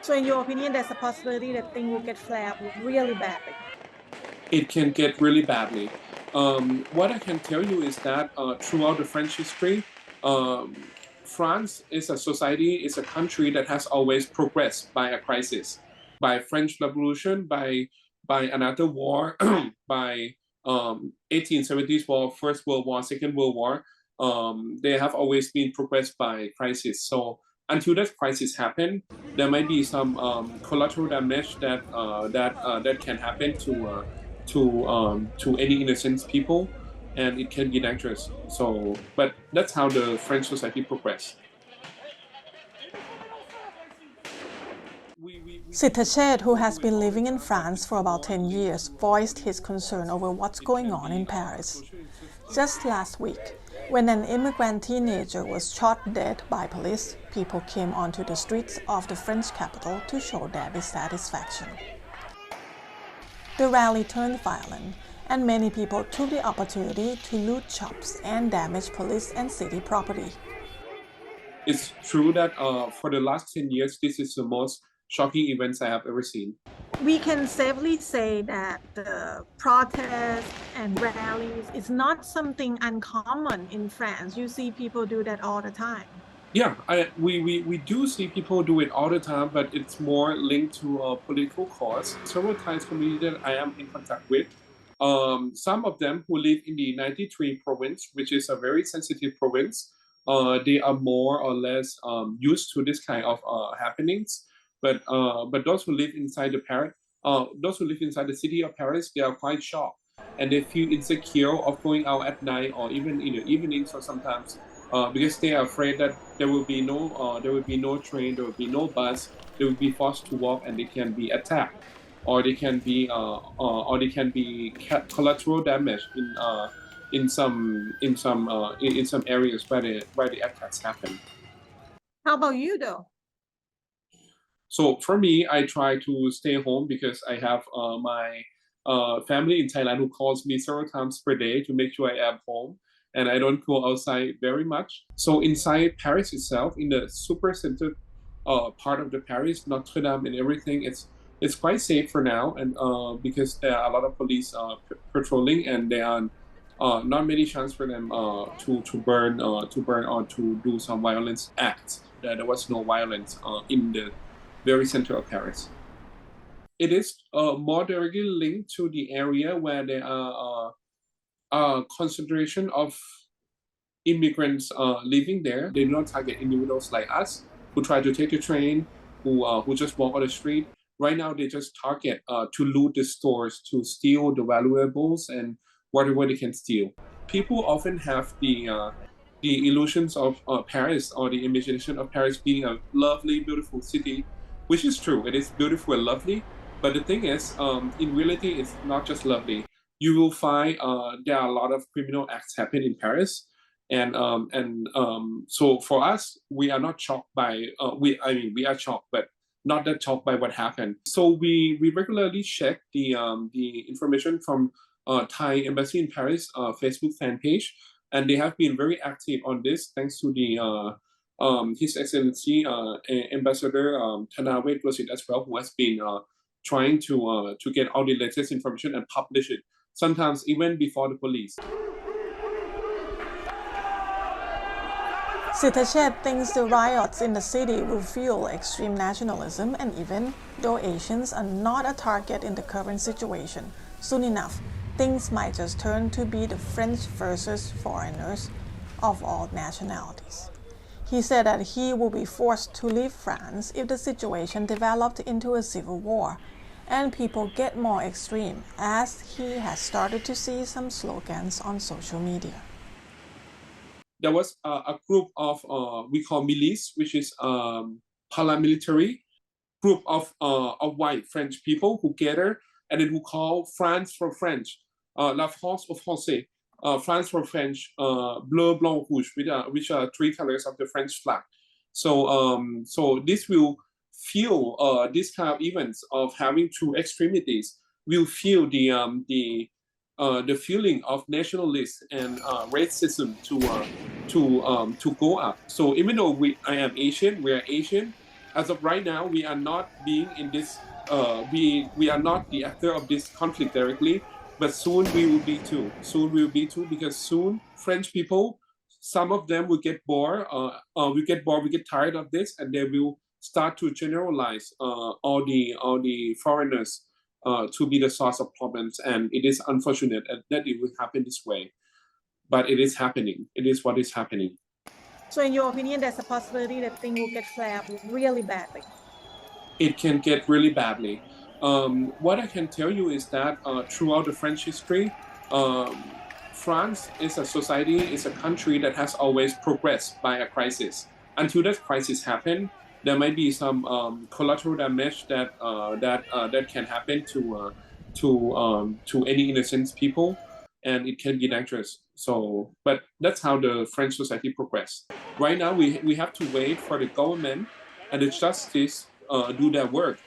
So in your opinion, there's a possibility that things will get flared up really badly. It can get really badly. What I can tell you is that throughout the French history, France is a society, is a country that has always progressed by a crisis, by French Revolution, by another war, by 1870s war, First World War, Second World War. They have always been progressed by crisis. So until that crisis happen, there might be some collateral damage that can happen to any innocent people, and it can be dangerous. So, but that's how the French society progressed. Sittachet, who has been living in France for about 10 years, voiced his concern over what's going on in Paris. Just last week, when an immigrant teenager was shot dead by police, people came onto the streets of the French capital to show their dissatisfaction. The rally turned violent, and many people took the opportunity to loot shops and damage police and city property. It's true that for the last 10 years, this is the most shocking events I have ever seen. We can safely say that the protests and rallies is not something uncommon in France. You see people do that all the time. Yeah, we do see people do it all the time, but it's more linked to a political cause. Several Thai community that I am in contact with, some of them who live in the 93 province, which is a very sensitive province, they are more or less used to this kind of happenings. But those who live inside those who live inside the city of Paris, they are quite shocked, and they feel insecure of going out at night or even in the evenings or sometimes. Because they are afraid that there will be no train, there will be no bus, they will be forced to walk, and they can be attacked, or they can be collateral damage in some areas where the attacks happen. How about you though? So for me, I try to stay home because I have my family in Thailand who calls me several times per day to make sure I am home, and I don't go outside very much. So inside Paris itself, in the super center part of the Paris, Notre Dame and everything, it's quite safe for now, and because there are a lot of police patrolling, and there are not many chance for them to burn or to do some violence acts. There was no violence in the very center of Paris. It is more directly linked to the area where there are concentration of immigrants living there. They do not target individuals like us who try to take the train, who just walk on the street. Right now, they just target to loot the stores, to steal the valuables and whatever they can steal. People often have the illusions of Paris, or the imagination of Paris being a lovely, beautiful city, which is true. It is beautiful and lovely. But the thing is, in reality, it's not just lovely. You will find there are a lot of criminal acts happen in Paris, and so for us, we are not shocked by we are shocked, but not that shocked by what happened. So we regularly check the information from Thai Embassy in Paris Facebook fan page, and they have been very active on this, thanks to the His Excellency Ambassador Thanawet Rosit as well, who has been trying to get all the latest information and publish it, sometimes even before the police. Sittachet thinks the riots in the city will fuel extreme nationalism, and even though Asians are not a target in the current situation, soon enough, things might just turn to be the French versus foreigners of all nationalities. He said that he will be forced to leave France if the situation developed into a civil war and people get more extreme, as he has started to see some slogans on social media. There was a group of we call milice, which is paramilitary group of white French people who gather and then who call France for French, La France aux Français, France for French, Bleu, Blanc, Rouge, which are three colors of the French flag. So this will fuel this kind of events of having two extremities. Will fuel the feeling of nationalists and racism to go up. So even though I am Asian, we are Asian, as of right now, we are not being in this. We are not the actor of this conflict directly, but soon we will be too. Soon we will be too, because soon French people, some of them will get bored. We get bored. We get tired of this, and they will start to generalize all the foreigners to be the source of problems. And it is unfortunate that it will happen this way, but it is happening. It is what is happening. So, in your opinion, there's a possibility that things will get flared up really badly. It can get really badly. What I can tell you is that throughout the French history, France is a society, is a country that has always progressed by a crisis. Until that crisis happened, there might be some collateral damage that can happen to any innocent people, and it can be dangerous. So, but that's how the French society progressed. Right now, we have to wait for the government and the justice do their work